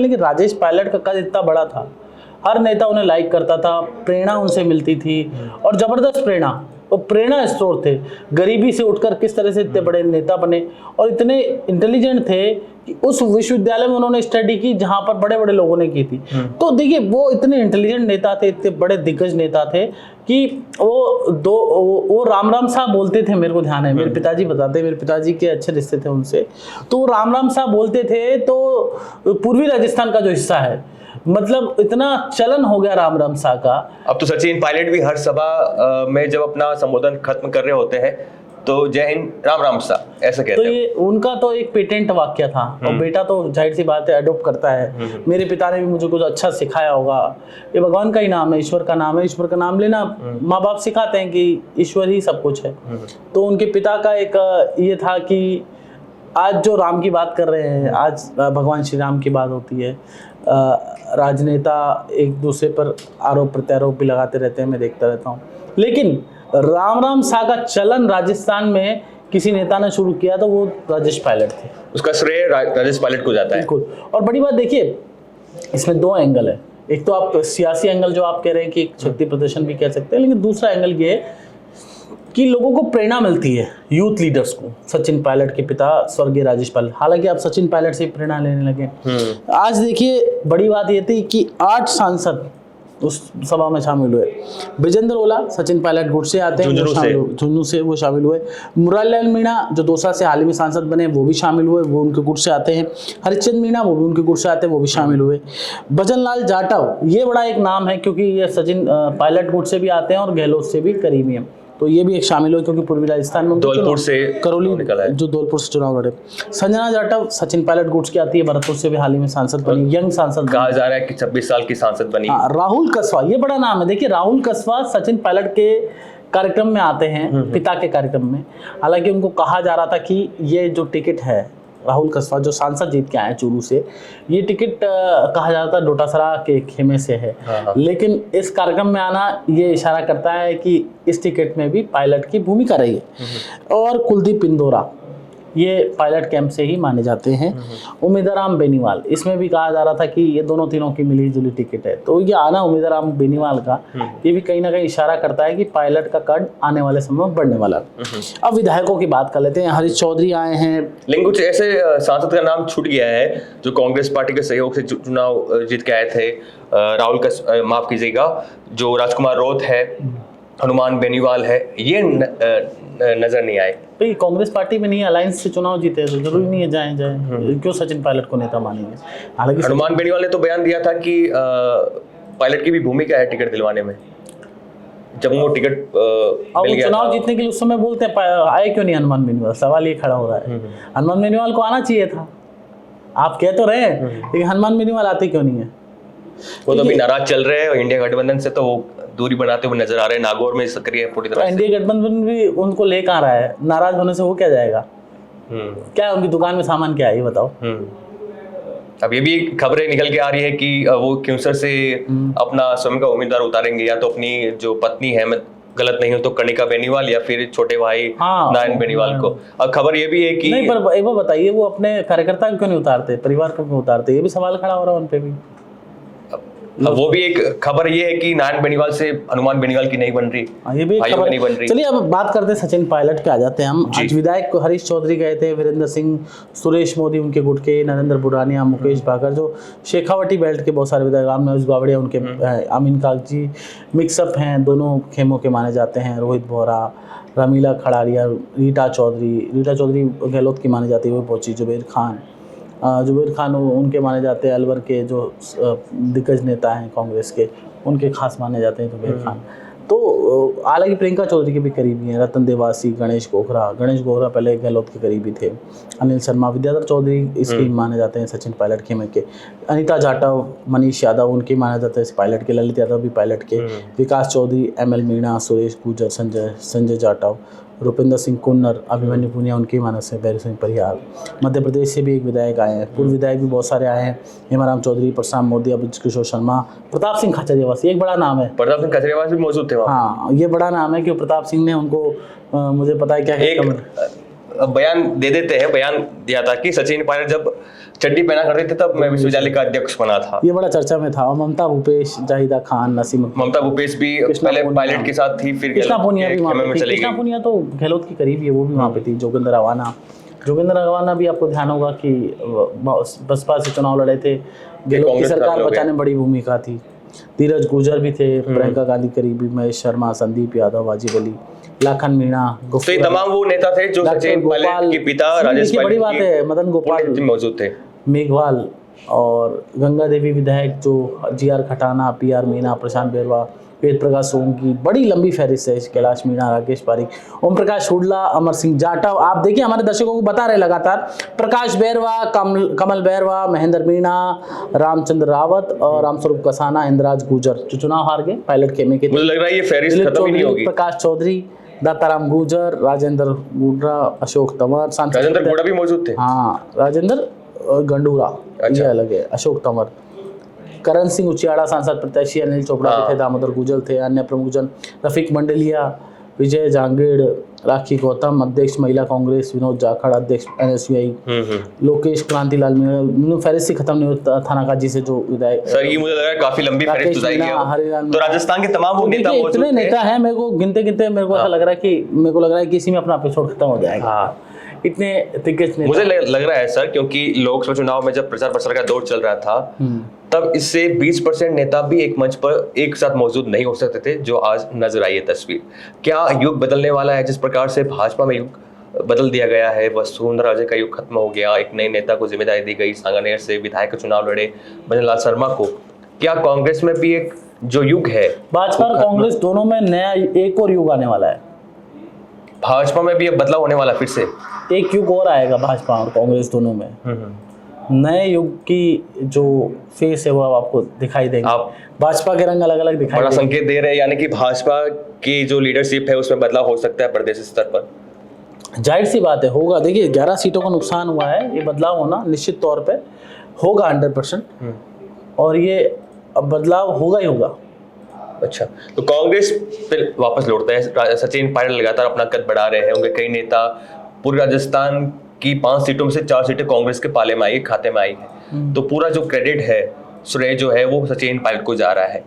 लेकिन राजेश पायलट का कद इतना बड़ा था, हर नेता उन्हें लाइक करता था, प्रेरणा उनसे मिलती थी और जबरदस्त प्रेरणा, वो प्रेरणा स्रोत थे। गरीबी से उठकर किस तरह से इतने बड़े नेता बने और इतने इंटेलिजेंट थे कि उस विश्वविद्यालय में उन्होंने स्टडी की जहां पर बड़े बड़े लोगों ने की थी। तो देखिए वो इतने इंटेलिजेंट नेता थे, इतने बड़े दिग्गज नेता थे कि वो राम राम साहब बोलते थे। मेरे को ध्यान है, मेरे पिताजी बताते, मेरे पिताजी के अच्छे रिश्ते थे उनसे, तो वो राम राम साहब बोलते थे। तो पूर्वी राजस्थान का जो हिस्सा है, मतलब इतना चलन हो गया राम राम सा का। अब तो सचिन पायलट भी हर सभा में जब अपना संबोधन खत्म कर रहे होते हैं तो जय हिंद राम राम सा ऐसा कहते हैं। तो ये उनका तो एक पेटेंट वाक्य था और बेटा तो जाहिर सी बात है अडॉप्ट करता है। मेरे पिता ने भी मुझे कुछ अच्छा सिखाया होगा, ये भगवान का ही नाम है, ईश्वर का नाम है, ईश्वर का नाम लेना माँ बाप सिखाते हैं कि ईश्वर ही सब कुछ है। तो उनके पिता का एक ये था कि आज जो राम की बात कर रहे हैं, आज भगवान श्री राम की बात होती है, राजनेता एक दूसरे पर आरोप प्रत्यारोप भी लगाते रहते हैं, मैं देखता रहता हूँ। लेकिन राम राम सा का चलन राजस्थान में किसी नेता ने शुरू किया तो वो राजेश पायलट थे। उसका श्रेय राजेश पायलट को जाता है। बिल्कुल। और बड़ी बात देखिए, इसमें दो एंगल है। एक तो आप सियासी एंगल जो आप कह रहे हैं कि शक्ति प्रदर्शन भी कह सकते हैं, लेकिन दूसरा एंगल ये है कि लोगों को प्रेरणा मिलती है, यूथ लीडर्स को। सचिन पायलट के पिता स्वर्गीय राजेश पायलट, हालांकि आप सचिन पायलट से प्रेरणा लेने लगे। आज देखिए बड़ी बात ये थी कि 8 सांसद उस सभा में शामिल हुए। विजेंद्र ओला सचिन पायलट गुट से आते हैं, झुंझुनू से वो शामिल हुए। मुरारलाल मीणा जो दौसा से हाल ही में सांसद बने वो भी शामिल हुए, वो उनके गुट से आते हैं। हरिश्चंद्र मीणा वो भी उनके गुट से आते हैं, वो भी शामिल हुए। भजन लाल जाटव ये बड़ा एक नाम है क्योंकि ये सचिन पायलट गुट से भी आते हैं और गहलोत से भी करीबी हैं, तो ये भी एक शामिल हुए क्योंकि पूर्वी राजस्थान में धौलपुर से करौली जो धौलपुर से चुनाव लड़े। संजना जाटव सचिन पायलट गुट्स की आती है, भरतपुर से भी हाल ही में सांसद बनी, यंग सांसद कहा जा रहा है कि 26 साल की सांसद बनी। राहुल कसवा ये बड़ा नाम है। देखिए राहुल कसवा सचिन पायलट के कार्यक्रम में आते हैं, पिता के कार्यक्रम में। हालांकि उनको कहा जा रहा था कि ये जो टिकट है, राहुल कसवा जो सांसद जीत के आए चूरू से, ये टिकट कहा जाता है डोटासरा के खेमे से है। लेकिन इस कार्यक्रम में आना ये इशारा करता है कि इस टिकट में भी पायलट की भूमिका रही है। और कुलदीप इंदौरा ये पायलट कैंप से ही माने जाते हैं। उम्मीदराम बेनीवाल, इसमें भी कहा जा रहा था कि ये दोनों तीनों की मिली जुली टिकट है। तो ये आना उम्मीदराम बेनीवाल का ये भी कहीं ना कहीं इशारा करता है कि पायलट का कद आने वाले समय में बढ़ने वाला। अब विधायकों की बात कर लेते हैं। हरीश चौधरी आए हैं, लेकिन कुछ ऐसे सांसद का नाम छूट गया है जो कांग्रेस पार्टी के सहयोग से चुनाव जीत के आए थे। माफ कीजिएगा, जो राजकुमार रोत है, हनुमान बेनीवाल है, ये नजर नहीं आए। भाई कांग्रेस पार्टी में नहीं, अलायंस से चुनाव जीते तो जरूरी नहीं है जाए क्यों सचिन पायलट को नेता मानेंगे। हालांकि हनुमान बेनीवाल ने तो बयान दिया था कि पायलट की भी भूमिका है टिकट दिलवाने में, जब वो टिकट मिल गया चुनाव जीतने के लिए उस समय बोलते हैं आए क्यों नहीं हनुमान बेनीवाल, सवाल ये खड़ा हो रहा है। हनुमान बेनीवाल को आना चाहिए था, आप कह तो रहे हैं, लेकिन हनुमान बेनीवाल आते क्यों नहीं है? वो तो अभी नाराज चल रहे हैं इंडिया गठबंधन से, तो वो दूरी बनाते हुए नजर आ रहे हैं। नागौर में सक्रिय है पूरी तरह से। इंडिया गठबंधन भी उनको ले कहाँ रहा है, नाराज होने से वो क्या जाएगा? क्या है उनकी दुकान में सामान क्या है ये बताओ। अब ये भी खबरें निकल के आ रही है कि वो क्यूंसर से अपना स्वयं का उम्मीदवार उतारेंगे, या तो अपनी जो पत्नी है, मैं गलत नहीं हूं तो कनिका बेनीवाल, या फिर छोटे भाई नारायण बेनीवाल को। अब खबर ये भी है कि नहीं, पर एक बार बताइए, वो अपने कार्यकर्ता को क्यों नहीं उतारते, परिवार को क्यों उतारते? ये भी सवाल खड़ा हो रहा है उन पे भी। अब वो भी एक खबर ये है कि नारायण बेनीवाल से हनुमान बेनीवाल की नहीं बन रही, ये भी खबर नहीं बन रही। चलिए अब बात करते हैं सचिन पायलट पे आ जाते हैं हम। आज विधायक हरीश चौधरी गए थे, वीरेंद्र सिंह, सुरेश मोदी उनके गुट के, नरेंद्र बुरानिया, मुकेश भाकर जो शेखावटी बेल्ट के बहुत सारे विधायक, रामनोज गावड़िया उनके, अमीन कागजी मिक्सअप हैं, दोनों खेमों के माने जाते हैं। रोहित बोहरा, रमीला खड़ारिया, रीटा चौधरी गहलोत की मानी जाती है, वो पहुंची। जुबेर खान उनके माने जाते हैं, अलवर के जो दिग्गज नेता हैं कांग्रेस के, उनके खास माने जाते हैं जुबेर खान। तो हालांकि प्रियंका चौधरी के भी करीबी हैं, रतन देवासी, गणेश गोखरा पहले गहलोत के करीबी थे, अनिल शर्मा, विद्याधर चौधरी इसके माने जाते हैं सचिन पायलट खेमे के, अनीता जाटव, मनीष यादव उनके माने जाते हैं पायलट के, ललित यादव भी पायलट के, विकास चौधरी, ML मीणा, सुरेश गुर्जर, संजय जाटव, रुपेंद्र सिंह कुन्नर, अभिमन्यु पुनिया उनके मानस है, बैरू सिंह परिहार। मध्य प्रदेश से भी एक विधायक आए हैं, पूर्व विधायक भी बहुत सारे आए हैं, हेमाराम चौधरी, प्रशांत मोदी, अभिजीत किशोर शर्मा, प्रताप सिंह खचरियावास, एक बड़ा नाम है। प्रताप सिंह खचरियावास भी मौजूद थे वहाँ। हाँ, ये बड़ा नाम है कि प्रताप सिंह ने उनको मुझे पता है क्या बयान दे देते हैं, बयान दिया था कि सचिन पायलट जब चड्डी पहना करते थे तब मैं विश्वविद्यालय का अध्यक्ष बना था। ये बड़ा चर्चा में था। ममता भूपेश, जाहिदा खान, नसीम, ममता भूपेश भी पहले पायलट के साथ थी, फिर कृष्णा पूनिया भी वहाँ पे थी। चली कृष्णा गई। पूनिया तो गहलोत की करीब है, वो भी वहाँ पे थी। जोगिंदर रवाना भी आपको ध्यान होगा कि बसपा से चुनाव लड़े थे, गहलोत की सरकार बचाने में बड़ी भूमिका थी। धीरज गुर्जर भी थे, प्रियंका गांधी करीबी, महेश शर्मा, संदीप यादव, वाजिब अली, लाखन मीणा, तो ये तमाम वो नेता थे जो सचिन पायलट के पिता राजेश बड़ी बात है, मदन गोपाल मौजूद थे, मेघवाल और गंगा देवी विधायक जो GR खटाना, PR मीणा, प्रशांत बेरवा, वेद प्रकाश सोमकी, बड़ी लंबी फहरिस्त है। कैलाश मीणा, राकेश पारीक, ओम प्रकाश हुडला, अमर सिंह जाटव। आप देखिए हमारे दर्शकों को बता रहे लगातार, प्रकाश बैरवा, कमल बैरवा, महेंद्र मीणा, रामचंद्र रावत और रामस्वरूप कसाना, इंद्राज गुर्जर जो चुनाव हार गए पायलट खेमे के। मुझे लग रहा है ये फहरिस्त खत्म ही नहीं होगी। प्रकाश चौधरी, दत्ताराम गुर्जर, राजेंद्र गुड्रा, अशोक तंवर, राजेंद्र गुड्रा भी मौजूद थे। हाँ, राजेंद्र गंडूरा, ये अलग है, अशोक तंवर, करण सिंह उचियाड़ा सांसद प्रत्याशी, अनिल चोपड़ा भी थे, दामोदर गुजल थे, अन्य प्रमुख जन रफीक मंडलिया, विजय जांगेड़, राखी गौतम, अध्यक्ष महिला कांग्रेस, विनोद जाखड़, अध्यक्ष NSUI, लोकेश क्रांतिलाल मीणा। फहरिस्त खत्म नहीं होता थाना काजी से जो विधायक। सर ये मुझे लग रहा है काफी लंबी फहरिस्त हो जाएगी। तो राजस्थान के तमाम वो नेता मौजूद इतने नेता हैं, मेरे को गिनते मेरे को ऐसा लग रहा है कि इसी में अपना एपिसोड खत्म हो जाएगा। इतने दिग्गज नेता मुझे लग रहा है सर, क्योंकि लोकसभा चुनाव में जब प्रचार प्रसार का दौर चल रहा था तब इससे 20% नेता भी एक मंच पर एक साथ मौजूद नहीं हो सकते थे, जो आज नजर आई है तस्वीर। क्या युग बदलने वाला है? जिस प्रकार से भाजपा में युग बदल दिया गया है, वसुंधरा राजे का युग खत्म हो गया, एक नए नेता को जिम्मेदारी दी गई, सांगानेर से विधायक चुनाव लड़े भजन लाल शर्मा को, क्या कांग्रेस में भी एक जो युग है, भाजपा और कांग्रेस दोनों में नया एक और युग आने वाला है? भाजपा में भी अब बदलाव होने वाला, फिर से एक युग और आएगा भाजपा और कांग्रेस दोनों में। नए युग की जो फेस है वो अब आपको दिखाई देंगे। आप भाजपा के रंग अलग अलग दिखाई बड़ा संकेत दे रहे हैं, यानी कि भाजपा की जो लीडरशिप है उसमें बदलाव हो सकता है प्रदेश स्तर पर। जाहिर सी बात है, होगा। देखिए 11 सीटों का नुकसान हुआ है, ये बदलाव होना निश्चित तौर पे होगा 100%, और ये अब बदलाव होगा ही होगा। अच्छा, तो कांग्रेस फिर वापस लौटता है। सचिन पायलट लगातार अपना कद बढ़ा रहे हैं, उनके कई नेता, पूरे राजस्थान की 5 सीटों में से 4 सीटें कांग्रेस के पाले में आई, खाते में आई है। तो पूरा जो क्रेडिट है, श्रेय जो है वो सचिन पायलट को जा रहा है।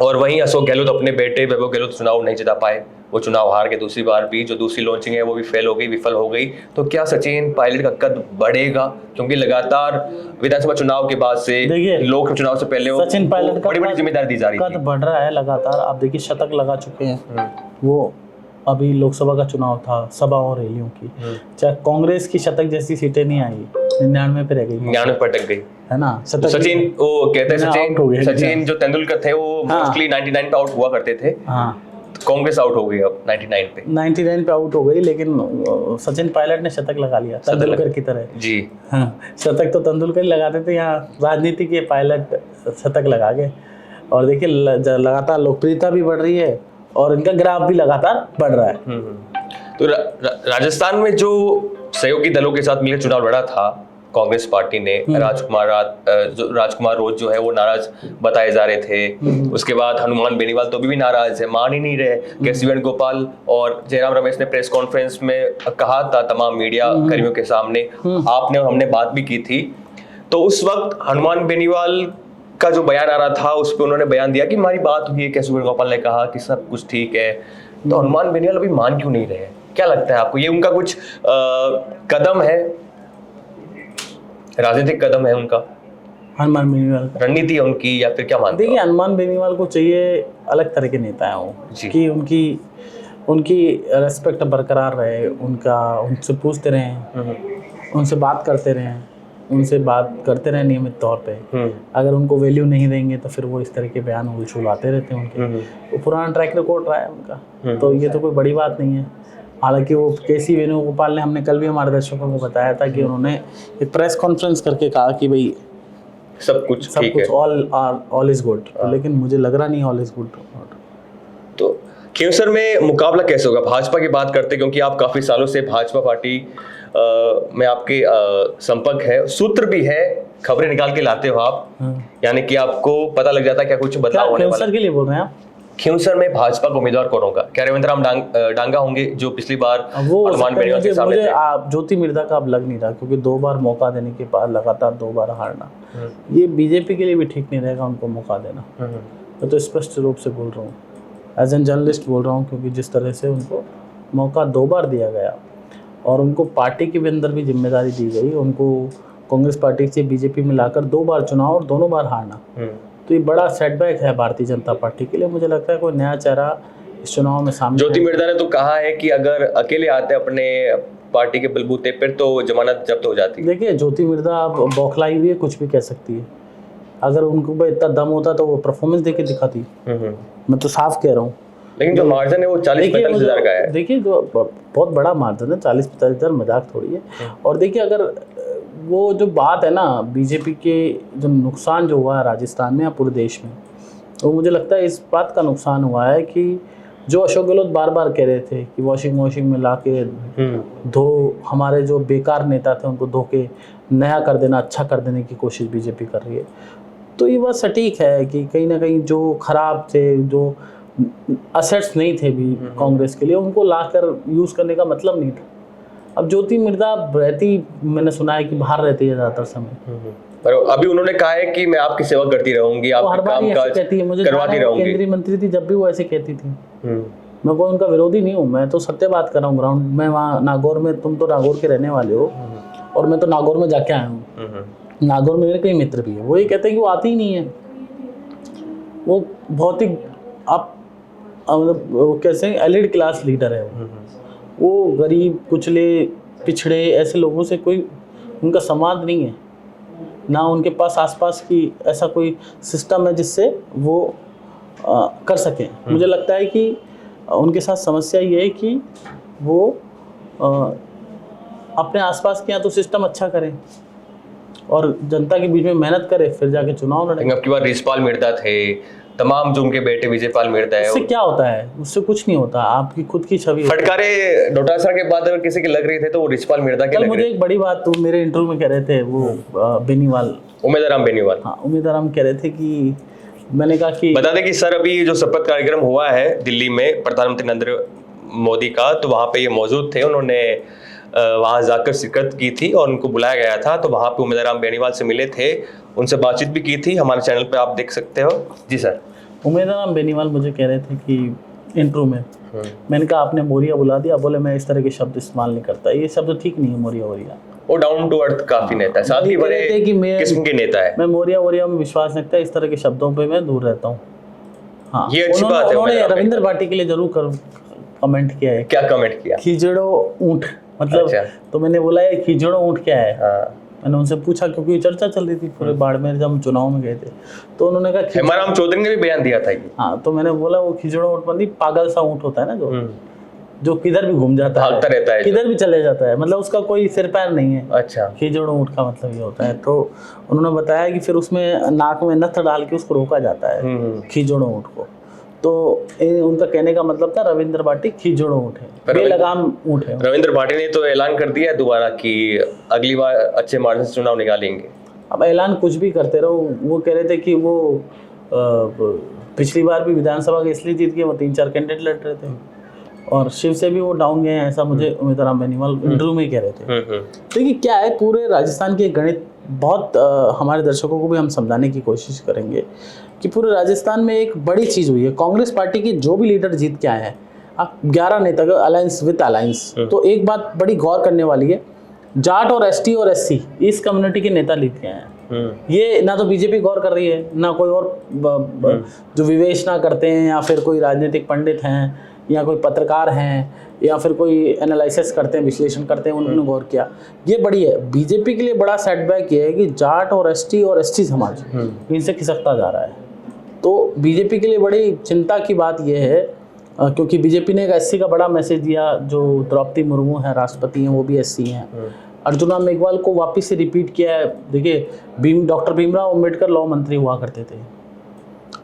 और वहीं अशोक गहलोत अपने बेटे वैभव गहलोत चुनाव नहीं जिता पाए, वो चुनाव हार के दूसरी बार भी, जो दूसरी लॉन्चिंग है वो भी फेल हो गई, विफल हो गई। तो क्या सचिन पायलट का कद बढ़ेगा? क्योंकि लगातार विधानसभा चुनाव के बाद से, लोकसभा चुनाव से पहले सचिन पायलट का बड़ी जिम्मेदारी दी जा रही है, कद बढ़ रहा है लगातार। आप देखिए शतक लगा चुके हैं वो। अभी लोकसभा का चुनाव था, सभा और रैलियों की, चाहे कांग्रेस की शतक जैसी सीटें नहीं आई, 99 पे रह गई, 99 पे अटक गई, है ना। सचिन वो कहते हैं सचिन जो तेंदुलकर थे वो मोस्टली 99 पे आउट हुआ करते थे। कांग्रेस आउट हो गई अब 99 पे आउट हो गई, लेकिन सचिन पायलट ने शतक लगा लिया तेंदुलकर की तरह जी। हाँ, शतक तो तेंदुलकर ही लगाते थे, यहाँ राजनीति के पायलट शतक लगा गए। और देखिए लगातार लोकप्रियता भी बढ़ रही है और इनका ग्राफ भी लगातार बढ़ रहा है। तो राजस्थान में जो सहयोगी दलों के साथ मिलकर चुनाव लड़ा था कांग्रेस पार्टी ने, राजकुमार रोज जो है वो नाराज बताए जा रहे थे। उसके बाद हनुमान बेनीवाल तो भी नाराज है, मान ही नहीं रहे। केसी वेणुगोपाल और जयराम रमेश ने प्रेस कॉन्फ्रेंस में कहा था तमाम मीडिया कर्मियों के सामने, आपने और हमने बात भी की थी। तो उस वक्त हनुमान बेनीवाल का जो बयान आ रहा था उस पर उन्होंने बयान दिया कि हमारी बात हुई है, केसी वेणुगोपाल ने कहा कि सब कुछ ठीक है। तो हनुमान बेनीवाल अभी मान क्यों नहीं रहे? क्या लगता है आपको, ये उनका कुछ कदम है, राजनीतिक कदम है उनका, हनुमान बेनीवाल रणनीति है उनकी, या फिर क्या मानते हैं? देखिए हनुमान बेनीवाल को चाहिए अलग तरह के नेता है वो, कि उनकी रेस्पेक्ट बरकरार रहे, उनसे पूछते रहें, उनसे बात करते रहें, उनसे बात करते रहे नियमित तौर पे। अगर उनको वैल्यू नहीं देंगे तो फिर वो इस तरह के बयान उछालते रहते हैं उनके। वो पुराना ट्रैक रिकॉर्ड रहा है उनका, तो ये तो कोई बड़ी बात नहीं है। हालांकि वो केसी वेणुगोपाल ने, हमने कल भी हमारे दर्शकों को बताया था कि उन्होंने एक प्रेस कॉन्फ्रेंस करके कहा कि भाई सब कुछ ऑल इज गुड, लेकिन मुझे लग रहा नहीं ऑल इज गुड। तो खींवसर में मुकाबला कैसे होगा? भाजपा की बात करते, क्योंकि आप काफी सालों से भाजपा पार्टी में आपके संपर्क है, सूत्र भी है, खबरें निकाल के लाते हो आप, यानी कि आपको पता लग जाता है क्या कुछ बदलाव होने वाला है। के लिए बोल रहे हैं आप? खींवसर में भाजपा का उम्मीदवार कौन होगा? क्या रविंद्र राम डांगा होंगे जो पिछली बार वो हनुमान बेनीवाल के सामने मुझे थे? ज्योति मिर्धा का अब लग नहीं रहा, क्योंकि 2 बार मौका देने के बाद लगातार 2 बार हारना ये बीजेपी के लिए भी ठीक नहीं रहेगा उनको मौका देना। मैं तो स्पष्ट रूप से बोल रहा हूँ, एज एन जर्नलिस्ट बोल रहा हूँ, क्योंकि जिस तरह से उनको मौका 2 बार दिया गया और उनको पार्टी के भी अंदर भी जिम्मेदारी दी गई, उनको कांग्रेस पार्टी से बीजेपी में लाकर 2 बार चुनाव और दोनों बार हारना, तो ये बड़ा सेटबैक है भारतीय जनता पार्टी के लिए। मुझे लगता है कोई नया चेहरा इस चुनाव में सामने। ज्योति मिर्धा ने तो कहा है कि अगर अकेले आते अपने पार्टी के बलबूते पर तो जमानत जब्त हो जाती। देखिए ज्योति मिर्धा बौखलाई हुई है, कुछ भी कह सकती है। अगर उनको इतना दम होता तो वो परफॉर्मेंस देके दिखाती। मैं तो साफ कह रहा हूँ। लेकिन जो मार्जिन है वो 40-45 हज़ार का है। देखिए जो बहुत बड़ा मार्जिन है, 40-45 हज़ार मजाक थोड़ी है। और देखिए अगर वो जो बात है ना, बीजेपी के जो नुकसान जो हुआ है राजस्थान में या पूरे देश में, तो मुझे लगता है इस बात का नुकसान हुआ है कि जो अशोक गहलोत बार बार कह रहे थे कि वॉशिंग में ला के धो, हमारे जो बेकार नेता थे उनको धो के नया कर देना, अच्छा कर देने की कोशिश बीजेपी कर रही है। तो ये बात सटीक है कि कहीं ना कहीं जो खराब थे, जो असेट्स नहीं थे भी कांग्रेस के लिए, उनको लाकर यूज़ करने का मतलब नहीं था। अब ज्योति मिर्धा रहती, मैंने सुना है कि बाहर रहती है ज़्यादातर समय, पर अभी उन्होंने कहा है कि मैं आपकी सेवा करती रहूंगी, आपका काम काज करवाती रहूंगी। केंद्रीय मंत्री थी जब भी वो ऐसे कहती थी। मैं कोई उनका विरोधी नहीं हूँ, मैं तो सत्य बात कर रहा हूँ ग्राउंड में। वहाँ नागौर में, तुम तो नागौर के रहने वाले हो और मैं तो नागौर में जाके आया हूँ। नागौर में मेरे कई मित्र भी है, वो ये कहते हैं कि वो आती ही नहीं है। वो बहुत ही आप मतलब कैसे एलिड क्लास लीडर है। वो गरीब, कुचले, पिछड़े ऐसे लोगों से कोई उनका संवाद नहीं है, ना उनके पास आसपास की ऐसा कोई सिस्टम है जिससे वो कर सकें। मुझे लगता है कि उनके साथ समस्या ये है कि वो अपने आसपास के यहाँ तो सिस्टम अच्छा करें और जनता के बीच में मेहनत करे, फिर जाके चुनाव लड़े। अब की बार रिशपाल मिर्धा थे, तमाम जो उनके बेटे विजयपाल मिर्धा है, उससे क्या होता है? उससे कुछ नहीं होता। आपकी खुद की छवि। फटकारे डोटासरा के बाद अगर किसी के लग रहे थे तो वो रिशपाल मिर्धा के लग रहे थे। मुझे एक बड़ी बात, तुम मेरे इंटरव्यू में कह रहे थे, वो बेनीवाल, उमेदराम बेनीवाल, हाँ उमेदराम कह रहे थे कि मैंने कहा कि बता दें कि सर अभी जो शपथ कार्यक्रम हुआ है दिल्ली में प्रधानमंत्री नरेंद्र मोदी का, तो वहाँ पे ये मौजूद थे। उन्होंने वहाँ जाकर शिरकत की थी और उनको बुलाया गया था, तो वहाँ पे उमेदराम बेनीवाल से मिले थे, उनसे बातचीत भी की थी। हमारे चैनल पे आप देख सकते हो। जी सर। उमेदराम बेनीवाल मुझे कह रहे थे कि इंटरव्यू में, मैंने कहा आपने मोरिया बुला दिया, बोले मैं इस तरह के शब्द इस्तेमाल नहीं करता, ये शब्द ठीक नहीं है। मोरिया वो डाउन टू अर्थ काफी नेता है, सादगी भरे किस्म के नेता है। मैं मोरिया में विश्वास रखता है, इस तरह के शब्दों पे मैं दूर रहता हूँ। हाँ, ये अच्छी बात है। उन्होंने रविंद्र पार्टी के लिए जरूर कमेंट किया है। क्या कमेंट किया? खिजड़ो ऊंट, मतलब तो मैंने बोला है खिजड़ो ऊंट क्या है। मैंने उनसे पूछा, क्योंकि चर्चा चल रही थी पूरे बाड़मेर जब हम चुनाव में गए थे, तो उन्होंने कहा हेमाराम चौधरी ने भी बयान दिया था। हाँ, तो मैंने बोला वो खिजड़ो ऊंट मतलब पागल सा ऊंट होता है ना, जो किधर भी घूम जाता है, रहता है, किधर भी चले जाता है, मतलब उसका कोई सिर पैर नहीं है। अच्छा, खिजड़ो ऊंट का मतलब ये होता है। तो उन्होंने बताया कि फिर उसमें नाक में नथ डाल के उसको रोका जाता है, खिजड़ो ऊंट को। तो उनका कहने का मतलब था रविंद्र पार्टी खिजड़ो ऊंट है, बेलगाम ऊंट है। रविंद्र पार्टी ने तो ऐलान कर दिया है दोबारा कि अगली बार अच्छे मार्जिन से चुनाव निकालेंगे। अब ऐलान कुछ भी करते रहो। वो कह रहे थे कि वो पिछली बार भी विधानसभा के इसलिए जीत गए, वो 3-4 कैंडिडेट लड़ रहे थे और शिव से भी वो डाउन गए हैं, ऐसा मुझे उमेदराम बेनीवाल इंटरव्यू में कह रहे थे। देखिए क्या है, पूरे राजस्थान की गणित बहुत हमारे दर्शकों को भी हम समझाने की कोशिश करेंगे कि पूरे राजस्थान में एक बड़ी चीज़ हुई है। कांग्रेस पार्टी के जो भी लीडर जीत के आए हैं, आप 11 नेता का अलायंस विद अलायंस, तो एक बात बड़ी गौर करने वाली है, जाट और एसटी और एससी इस कम्युनिटी के नेता जीत के आए हैं। ये ना तो बीजेपी गौर कर रही है, ना कोई और जो विवेचना करते हैं, या फिर कोई राजनीतिक पंडित हैं, या कोई पत्रकार हैं, या फिर कोई एनालिसिस करते हैं, विश्लेषण करते हैं, उन्होंने गौर किया। ये बड़ी है। बीजेपी के लिए बड़ा सेटबैक ये है कि जाट और एसटी और एसटी समाज इनसे खिसकता जा रहा है। तो बीजेपी के लिए बड़ी चिंता की बात यह है, क्योंकि बीजेपी ने एक एससी का बड़ा मैसेज दिया। जो द्रौपदी मुर्मू है, राष्ट्रपति हैं, वो भी एससी हैं। अर्जुना मेघवाल को वापस से रिपीट किया है। देखिए डॉक्टर भीमराव अम्बेडकर लॉ मंत्री हुआ करते थे,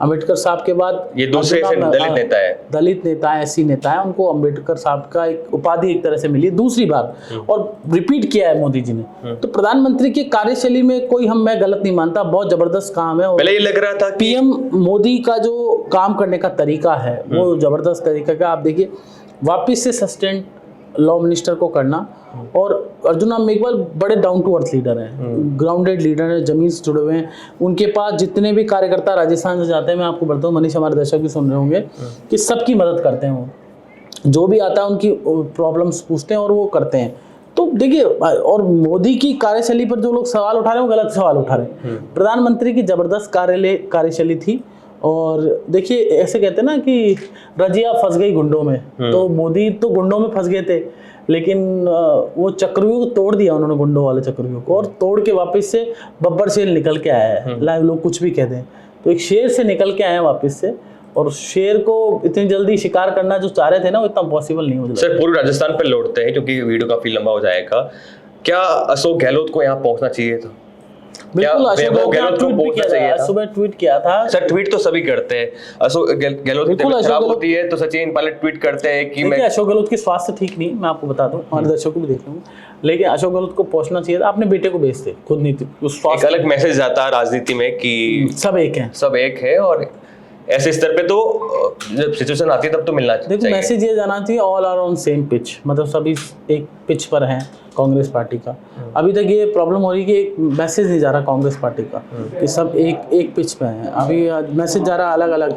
अम्बेडकर साहब के बाद ये दूसरे से दलित नेता है, दलित नेता है, ऐसी नेता है, उनको अम्बेडकर साहब का एक उपाधि एक तरह से मिली दूसरी बार, और रिपीट किया है मोदी जी ने। तो प्रधानमंत्री की कार्यशैली में कोई मैं गलत नहीं मानता, बहुत जबरदस्त काम है। पहले ये लग रहा था पीएम मोदी का जो काम करने का तरीका है वो जबरदस्त तरीका का। आप देखिए, वापिस से सस्टेंट लॉ मिनिस्टर को करना, और अर्जुन राम मेघवाल बड़े डाउन टू अर्थ लीडर हैं, ग्राउंडेड लीडर हैं, जमीन से जुड़े हुए हैं। उनके पास जितने भी कार्यकर्ता राजस्थान से जाते हैं, मैं आपको बताता हूँ, मनीष हमारे दर्शक भी सुन रहे होंगे, कि सबकी मदद करते हैं वो, जो भी आता है उनकी प्रॉब्लम्स पूछते हैं और वो करते हैं। तो देखिए, और मोदी की कार्यशैली पर जो लोग सवाल उठा रहे हैं वो गलत सवाल उठा रहे हैं। प्रधानमंत्री की जबरदस्त कार्यशैली थी, और देखिए ऐसे कहते हैं ना कि रजिया फंस गई गुंडों में, तो मोदी तो गुंडों में फंस गए थे, लेकिन वो चक्रव्यूह को तोड़ दिया उन्होंने, गुंडों वाले चक्रव्यूह को, और तोड़ के वापस से बब्बर शेर निकल के आया है। लाइव लोग कुछ भी कहते हैं, तो एक शेर से निकल के आए हैं वापस से, और शेर को इतनी जल्दी शिकार करना जो चाह रहे थे ना, वो इतना पॉसिबल नहीं हो। सर पूरे राजस्थान पर लौटते हैं क्योंकि वीडियो काफी लंबा हो जाएगा। क्या अशोक गहलोत को यहाँ पहुंचना चाहिए था? बिल्कुल, अशोक गहलोत को ट्वीट किया था, सुबह ट्वीट किया था। सर ट्वीट तो सभी करते हैं, अशोक गहलोत की तबीयत खराब होती है तो सचिन पायलट ट्वीट करते हैं कि मैं, अशोक गहलोत की स्वास्थ्य ठीक नहीं, मैं आपको बता दूं, हमारे दर्शकों को भी देख लूंगा, लेकिन अशोक गहलोत को पहुंचना चाहिए था, अपने बेटे को भेजते, खुद नहीं। एक अलग मैसेज आता है राजनीति में कि सब एक है, सब एक है, और ऐसे स्तर पे तो जब सिचुएशन आती है तब तो मिलना चाहिए। देखो मैसेज ये जाना चाहिए, all are on same pitch, मतलब सभी एक पिच पर हैं कांग्रेस पार्टी का। अभी तक ये प्रॉब्लम हो रही है कि एक मैसेज नहीं जा रहा कांग्रेस पार्टी का कि सब एक पिच पे हैं, अभी मैसेज जा रहा अलग अलग।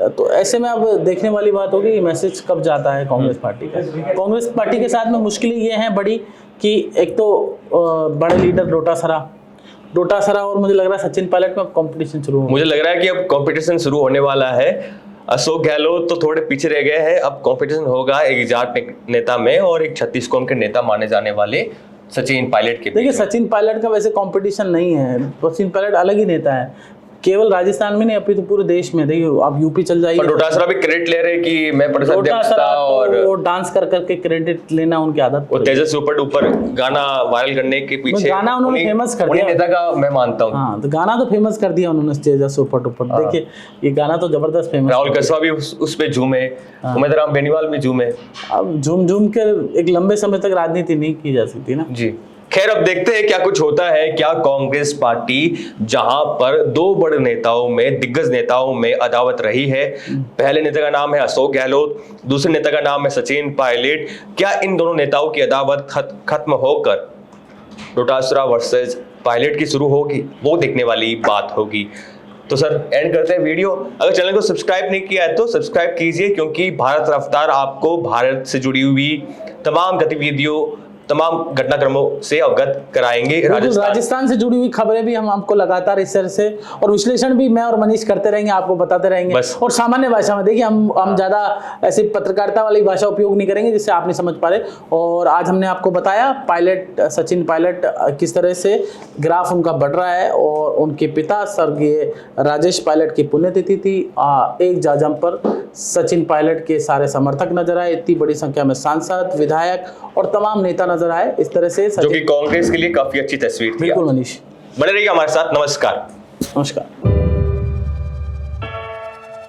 तो ऐसे में अब देखने वाली बात होगी कि मैसेज कब जाता है कांग्रेस पार्टी का। कांग्रेस पार्टी के साथ में मुश्किलें ये हैं बड़ी कि एक तो बड़े लीडर डोटासरा और मुझे लग रहा है सचिन पायलट में कंपटीशन शुरू हो, मुझे लग रहा है कि अब कंपटीशन शुरू होने वाला है। अशोक गहलोत तो थोड़े पीछे रह गए हैं, अब कंपटीशन होगा एक जाट नेता में और एक छत्तीस कौम के नेता माने जाने वाले सचिन पायलट के। देखिए सचिन पायलट का वैसे कंपटीशन नहीं है, सचिन पायलट अलग ही नेता है, केवल राजस्थान में नहीं, अभी तो पूरे देश में। देखिए आप यूपी चल जाइए, डोटासरा भी क्रेडिट ले रहे कि मैं परिषद अध्यक्ष था, और वो डांस कर करके क्रेडिट लेना उनकी आदत। वो तेजस ऊपर ऊपर गाना वायरल करने के पीछे गाना उन्होंने फेमस कर दिया, नेता का मैं मानता हूँ। हाँ, तो गाना तो फेमस कर दिया उन्होंने, तेजस ऊपर ऊपर। देखिए ये गाना तो जबरदस्त फेमस, राहुल कसवा भी उस पे झूमे, उमेद राम बेनीवाल भी झूमे। अब झूम के एक लंबे समय तक राजनीति नहीं की जा सकती ना जी। खैर अब देखते हैं क्या कुछ होता है। क्या कांग्रेस पार्टी जहां पर दो बड़े नेताओं में, दिग्गज नेताओं में अदावत रही है, पहले नेता का नाम है अशोक गहलोत, दूसरे नेता का नाम है सचिन पायलट, क्या इन दोनों नेताओं की अदावत खत्म होकर डोटासरा वर्सेस पायलट की शुरू होगी, वो देखने वाली बात होगी। तो सर एंड करते हैं वीडियो। अगर चैनल को सब्सक्राइब नहीं किया है तो सब्सक्राइब कीजिए, क्योंकि भारत रफ्तार आपको भारत से जुड़ी हुई तमाम गतिविधियों, तमाम घटनाक्रमों से अवगत कराएंगे। राजस्थान से जुड़ी हुई खबरें भी हम आपको लगातार इस तरह से, और विश्लेषण भी मैं और मनीष करते रहेंगे, आपको बताते रहेंगे। और सामान्य भाषा में देखिए, हम ज्यादा ऐसी पत्रकारिता वाली भाषा उपयोग नहीं करेंगे जिससे आप नहीं समझ पा रहे। और आज हमने आपको बताया पायलट, सचिन पायलट किस तरह से ग्राफ उनका बढ़ रहा है, और उनके पिता स्वर्गीय राजेश पायलट की पुण्यतिथि थी। एक जाजम पर सचिन पायलट के सारे समर्थक नजर आए, इतनी बड़ी संख्या में सांसद, विधायक और तमाम नेता नजर आए। इस तरह से जो कि कांग्रेस के लिए काफी अच्छी तस्वीर थी। बिल्कुल मनीष, बने रहिए हमारे साथ। नमस्कार। नमस्कार।